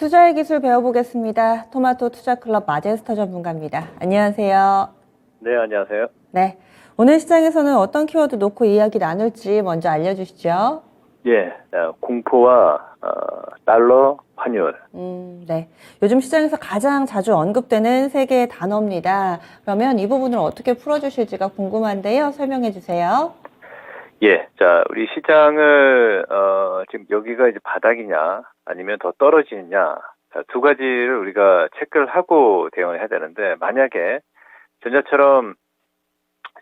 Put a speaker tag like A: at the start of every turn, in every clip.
A: 투자의 기술 배워보겠습니다. 토마토 투자클럽 마제스터 전문가입니다. 안녕하세요.
B: 네, 안녕하세요.
A: 네, 오늘 시장에서는 어떤 키워드 놓고 이야기 나눌지 먼저 알려주시죠.
B: 예, 공포와 달러 환율.
A: 네. 요즘 시장에서 가장 자주 언급되는 세 개의 단어입니다. 그러면 이 부분을 어떻게 풀어주실지가 궁금한데요. 설명해 주세요.
B: 예, 자, 우리 시장을 지금 여기가 이제 바닥이냐 아니면 더 떨어지느냐, 자, 두 가지를 우리가 체크를 하고 대응을 해야 되는데, 만약에 전자처럼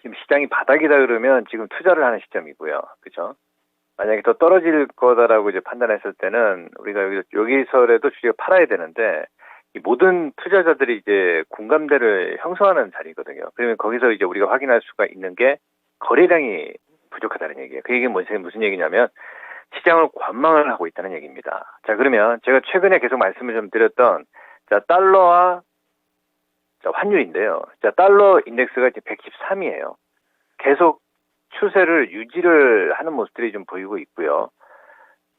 B: 지금 시장이 바닥이다 그러면 지금 투자를 하는 시점이고요, 그죠? 만약에 더 떨어질 거다라고 이제 판단했을 때는 우리가 여기서라도 주식을 팔아야 되는데, 이 모든 투자자들이 이제 공감대를 형성하는 자리거든요. 그러면 거기서 이제 우리가 확인할 수가 있는 게 거래량이 부족하다는 얘기예요. 그 얘기는 무슨 얘기냐면 시장을 관망을 하고 있다는 얘기입니다. 자, 그러면 제가 최근에 계속 말씀을 좀 드렸던 자, 달러와 자, 환율인데요. 자, 달러 인덱스가 이제 113이에요. 계속 추세를 유지를 하는 모습들이 좀 보이고 있고요.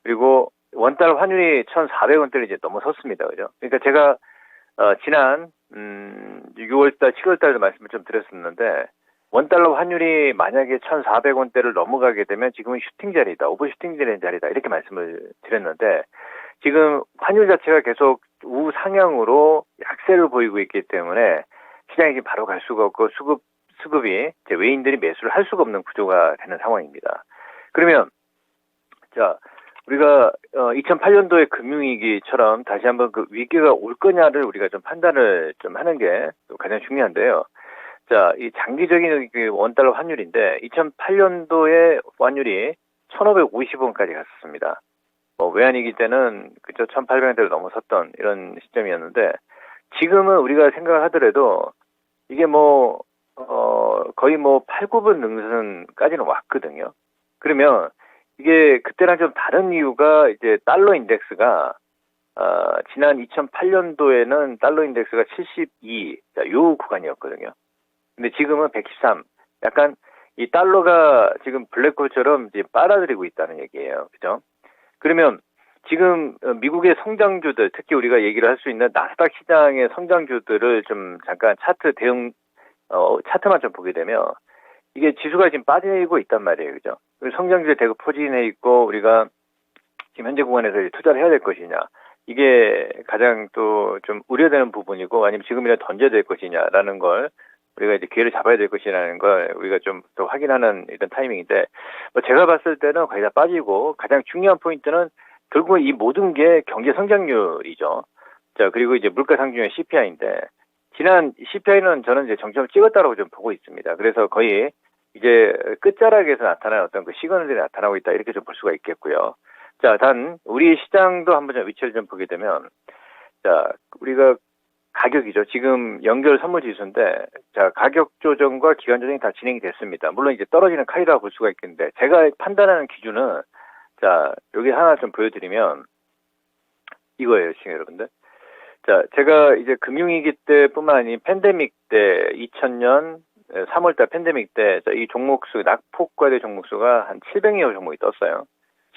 B: 그리고 원달러 환율이 1,400원대를 이제 넘어섰습니다. 그죠? 그러니까 제가 지난 6월달, 7월달도 말씀을 좀 드렸었는데, 원달러 환율이 만약에 1,400원대를 넘어가게 되면 지금은 슈팅 자리다, 오버슈팅 되는 자리다, 이렇게 말씀을 드렸는데, 지금 환율 자체가 계속 우상향으로 약세를 보이고 있기 때문에 시장이 지금 바로 갈 수가 없고 수급이 이제 외인들이 매수를 할 수가 없는 구조가 되는 상황입니다. 그러면 자, 우리가 2008년도의 금융위기처럼 다시 한번 그 위기가 올 거냐를 우리가 좀 판단을 좀 하는 게 가장 중요한데요. 자, 이 장기적인 원달러 환율인데 2008년도에 환율이 1,550원까지 갔었습니다. 외환위기 때는 그저 1,800원대를 넘어섰던 이런 시점이었는데, 지금은 우리가 생각을 하더라도 이게 거의 8, 9분 능선까지는 왔거든요. 그러면 이게 그때랑 좀 다른 이유가 이제 달러 인덱스가 지난 2008년도에는 달러 인덱스가 72, 자, 요 구간이었거든요. 근데 지금은 113. 약간 이 달러가 지금 블랙홀처럼 이제 빨아들이고 있다는 얘기예요. 그죠? 그러면 지금 미국의 성장주들, 특히 우리가 얘기를 할 수 있는 나스닥 시장의 성장주들을 좀 잠깐 차트만 좀 보게 되면 이게 지수가 지금 빠지고 있단 말이에요. 그죠? 성장주에 대거 포진해 있고, 우리가 지금 현재 구간에서 투자를 해야 될 것이냐, 이게 가장 또 좀 우려되는 부분이고, 아니면 지금이라도 던져야 될 것이냐라는 걸 우리가 이제 기회를 잡아야 될 것이라는 걸 우리가 좀 더 확인하는 이런 타이밍인데, 제가 봤을 때는 거의 다 빠지고, 가장 중요한 포인트는 결국 이 모든 게 경제 성장률이죠. 자, 그리고 이제 물가 상중의 CPI인데, 지난 CPI는 저는 이제 정점을 찍었다라고 좀 보고 있습니다. 그래서 거의 이제 끝자락에서 나타나는 어떤 그 시그널들이 나타나고 있다, 이렇게 좀 볼 수가 있겠고요. 자, 단 우리 시장도 한번 좀 위치를 좀 보게 되면, 자, 우리가 가격이죠. 지금 연결 선물 지수인데, 자, 가격 조정과 기간 조정이 다 진행이 됐습니다. 물론 이제 떨어지는 카이라고 볼 수가 있겠는데, 제가 판단하는 기준은, 자, 여기 하나 좀 보여드리면 이거예요, 시청자 여러분들. 자, 제가 이제 금융위기 때뿐만 아니 팬데믹 때 2000년 3월달 팬데믹 때 이 종목수, 낙폭과대 종목수가 한 700여 종목이 떴어요.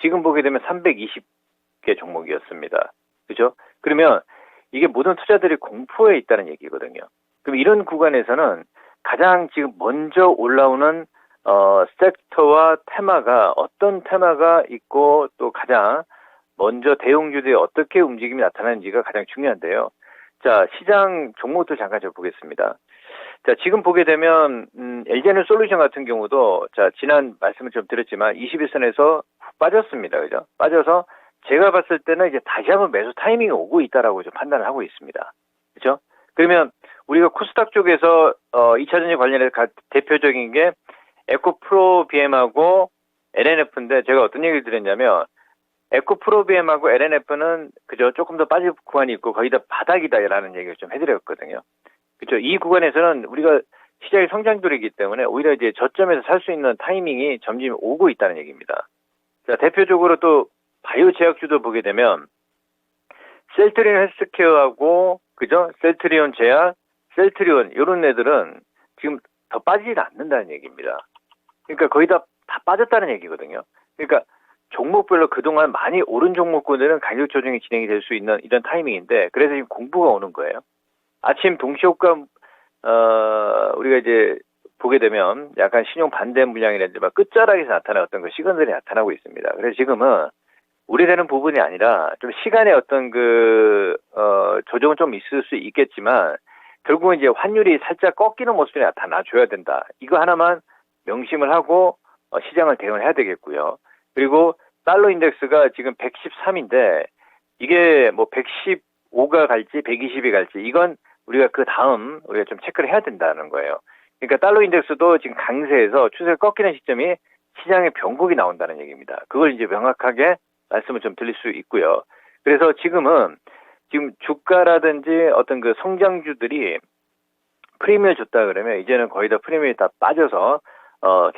B: 지금 보게 되면 320개 종목이었습니다. 그죠? 그러면 이게 모든 투자들이 공포에 있다는 얘기거든요. 그럼 이런 구간에서는 가장 지금 먼저 올라오는 섹터와 테마가 어떤 테마가 있고, 또 가장 먼저 대형주들이 어떻게 움직임이 나타나는지가 가장 중요한데요. 자, 시장 종목도 잠깐 좀 보겠습니다. 자, 지금 보게 되면 LG에너지 솔루션 같은 경우도, 자, 지난 말씀을 좀 드렸지만 21선에서 빠졌습니다. 그죠? 빠져서 제가 봤을 때는 이제 다시 한번 매수 타이밍이 오고 있다라고 좀 판단을 하고 있습니다. 그죠? 그러면 우리가 코스닥 쪽에서 2차전지 관련해서 대표적인 게 에코프로비엠하고 LNF인데, 제가 어떤 얘기를 드렸냐면 에코프로비엠하고 LNF는 그저 조금 더 빠질 구간이 있고 거의 다 바닥이다라는 얘기를 좀 해드렸거든요. 그렇죠. 이 구간에서는 우리가 시장의 성장률이기 때문에 오히려 이제 저점에서 살 수 있는 타이밍이 점점 오고 있다는 얘기입니다. 자, 대표적으로 또 바이오 제약주도 보게 되면 셀트리온 헬스케어하고, 그죠? 셀트리온 제약, 셀트리온 이런 애들은 지금 더 빠지지 않는다는 얘기입니다. 그러니까 거의 다 빠졌다는 얘기거든요. 그러니까 종목별로 그동안 많이 오른 종목군들은 가격 조정이 진행이 될 수 있는 이런 타이밍인데, 그래서 지금 공부가 오는 거예요. 아침 동시효과, 우리가 이제 보게 되면 약간 신용 반대 물량이라든지 막 끝자락에서 나타나는 어떤 그 시그널이 나타나고 있습니다. 그래서 지금은 우려되는 부분이 아니라 좀 시간의 어떤 조정은 좀 있을 수 있겠지만, 결국은 이제 환율이 살짝 꺾이는 모습이 나타나줘야 된다. 이거 하나만 명심을 하고 시장을 대응해야 되겠고요. 그리고 달러 인덱스가 지금 113인데 이게 뭐 115가 갈지 120이 갈지 이건 우리가 그 다음 우리가 좀 체크를 해야 된다는 거예요. 그러니까 달러 인덱스도 지금 강세에서 추세가 꺾이는 시점이 시장의 변곡이 나온다는 얘기입니다. 그걸 이제 명확하게 말씀을 좀 드릴 수 있고요. 그래서 지금 주가라든지 어떤 그 성장주들이 프리미엄을 줬다 그러면 이제는 거의 다 프리미엄이 다 빠져서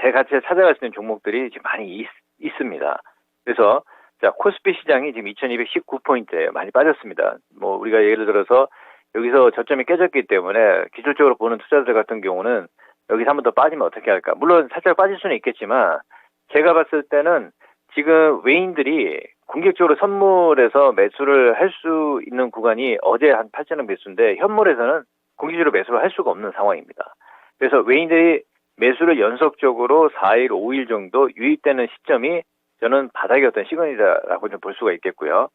B: 제 가치에 찾아갈 수 있는 종목들이 지금 많이 있습니다. 그래서 자, 코스피 시장이 지금 2219포인트에 많이 빠졌습니다. 뭐 우리가 예를 들어서 여기서 저점이 깨졌기 때문에 기술적으로 보는 투자자들 같은 경우는 여기서 한 번 더 빠지면 어떻게 할까? 물론 살짝 빠질 수는 있겠지만 제가 봤을 때는 지금 외인들이 공격적으로 선물에서 매수를 할 수 있는 구간이 어제 한 8,000원 매수인데 현물에서는 공격적으로 매수를 할 수가 없는 상황입니다. 그래서 외인들이 매수를 연속적으로 4일, 5일 정도 유입되는 시점이 저는 바닥의 어떤 시그널이라고 좀 볼 수가 있겠고요.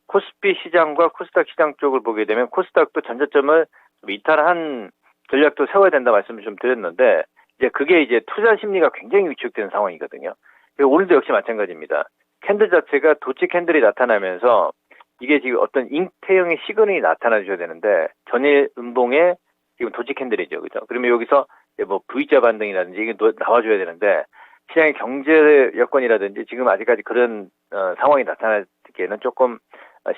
B: 코스피 시장과 코스닥 시장 쪽을 보게 되면 코스닥도 전저점을 좀 이탈한 전략도 세워야 된다 말씀을 좀 드렸는데 이제 그게 이제 투자 심리가 굉장히 위축되는 상황이거든요. 그리고 오늘도 역시 마찬가지입니다. 캔들 자체가 도치 캔들이 나타나면서 이게 지금 어떤 잉태형의 시그널이 나타나줘야 되는데 전일 음봉에 지금 도치 캔들이죠, 그죠? 그러면 여기서 뭐 V자 반등이라든지 이게 나와줘야 되는데 시장의 경제 여건이라든지 지금 아직까지 그런 상황이 나타나기에는 조금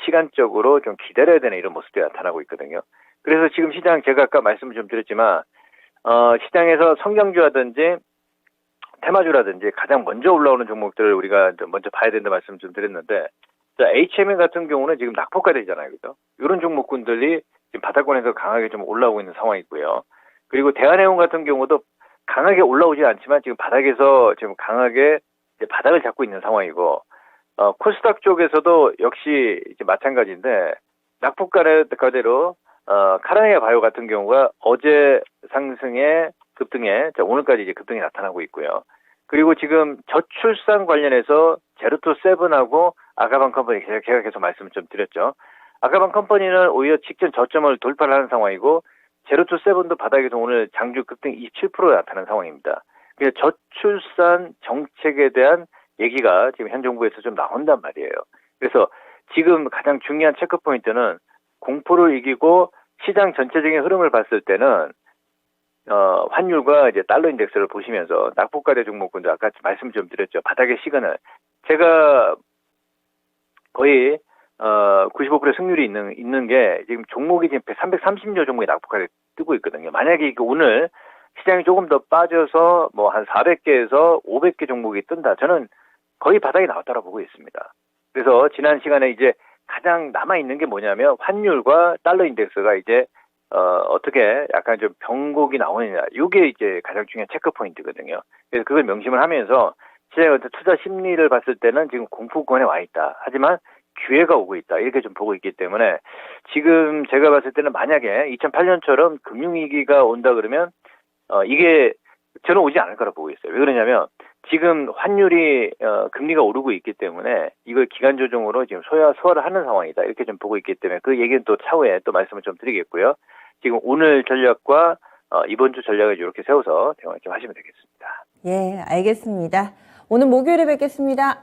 B: 시간적으로 좀 기다려야 되는 이런 모습들이 나타나고 있거든요. 그래서 지금 시장 제가 아까 말씀을 좀 드렸지만 시장에서 성장주라든지 테마주라든지 가장 먼저 올라오는 종목들을 우리가 좀 먼저 봐야 된다 말씀 좀 드렸는데 자, HMN 같은 경우는 지금 낙폭가 되잖아요, 그죠? 이런 종목군들이 지금 바닥권에서 강하게 좀 올라오고 있는 상황이고요. 그리고 대한해운 같은 경우도 강하게 올라오지 않지만 지금 바닥에서 지금 강하게 이제 바닥을 잡고 있는 상황이고, 코스닥 쪽에서도 역시 이제 마찬가지인데, 낙폭가대로, 카라니아 바이오 같은 경우가 어제 상승에 급등에, 오늘까지 이제 급등이 나타나고 있고요. 그리고 지금 저출산 관련해서 제로투7하고 아가방 컴퍼니 제가 계속 말씀을 좀 드렸죠. 아가방 컴퍼니는 오히려 직전 저점을 돌파를 하는 상황이고, 제로투7도 바닥에서 오늘 장주 급등 27% 나타난 상황입니다. 그래서 저출산 정책에 대한 얘기가 지금 현 정부에서 좀 나온단 말이에요. 그래서 지금 가장 중요한 체크 포인트는 공포를 이기고 시장 전체적인 흐름을 봤을 때는 환율과 이제 달러 인덱스를 보시면서 낙폭가대 종목군도 아까 말씀 좀 드렸죠. 바닥의 시그널. 제가 거의 95% 승률이 있는 게 지금 종목이 지금 330여 종목이 낙폭가대 뜨고 있거든요. 만약에 오늘 시장이 조금 더 빠져서 뭐 한 400개에서 500개 종목이 뜬다. 저는 거의 바닥이 나왔다고 보고 있습니다. 그래서 지난 시간에 이제 가장 남아있는 게 뭐냐면 환율과 달러 인덱스가 이제 어떻게 약간 좀 변곡이 나오느냐. 이게 이제 가장 중요한 체크 포인트거든요. 그래서 그걸 명심을 하면서 시장의 투자 심리를 봤을 때는 지금 공포권에 와 있다. 하지만 기회가 오고 있다. 이렇게 좀 보고 있기 때문에 지금 제가 봤을 때는 만약에 2008년처럼 금융위기가 온다 그러면 이게 저는 오지 않을 거라 보고 있어요. 왜 그러냐면 지금 환율이 금리가 오르고 있기 때문에 이걸 기간 조정으로 지금 소화를 하는 상황이다. 이렇게 좀 보고 있기 때문에 그 얘기는 또 차후에 또 말씀을 좀 드리겠고요. 지금 오늘 전략과 이번 주 전략을 이렇게 세워서 대화 좀 하시면 되겠습니다.
A: 예, 알겠습니다. 오늘 목요일에 뵙겠습니다.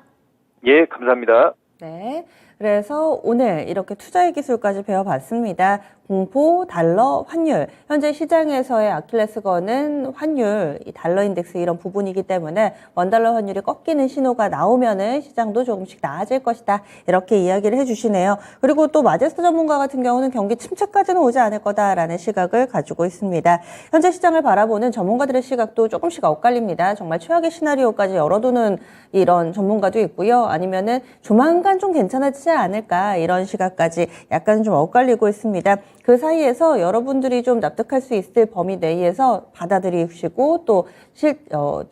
B: 예, 감사합니다.
A: 네. 그래서 오늘 이렇게 투자의 기술까지 배워봤습니다. 공포, 달러, 환율. 현재 시장에서의 아킬레스건은 환율, 이 달러 인덱스 이런 부분이기 때문에 원달러 환율이 꺾이는 신호가 나오면은 시장도 조금씩 나아질 것이다. 이렇게 이야기를 해주시네요. 그리고 또 마제스터 전문가 같은 경우는 경기 침체까지는 오지 않을 거다라는 시각을 가지고 있습니다. 현재 시장을 바라보는 전문가들의 시각도 조금씩 엇갈립니다. 정말 최악의 시나리오까지 열어두는 이런 전문가도 있고요. 아니면은 조만간 좀 괜찮아지지 않을까 이런 시각까지 약간 좀 엇갈리고 있습니다. 그 사이에서 여러분들이 좀 납득할 수 있을 범위 내에서 받아들이시고 또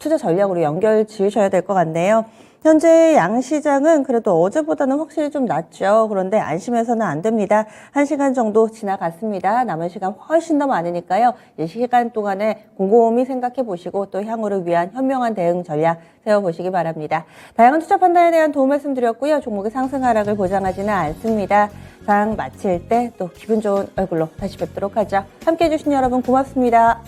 A: 투자 전략으로 연결 지으셔야 될 것 같네요. 현재 양시장은 그래도 어제보다는 확실히 좀 낫죠. 그런데 안심해서는 안 됩니다. 1시간 정도 지나갔습니다. 남은 시간 훨씬 더 많으니까요. 이 시간 동안에 곰곰이 생각해 보시고 또 향후를 위한 현명한 대응 전략 세워보시기 바랍니다. 다양한 투자 판단에 대한 도움 말씀드렸고요. 종목의 상승 하락을 보장하지는 않습니다. 장 마칠 때 또 기분 좋은 얼굴로 다시 뵙도록 하죠. 함께해 주신 여러분 고맙습니다.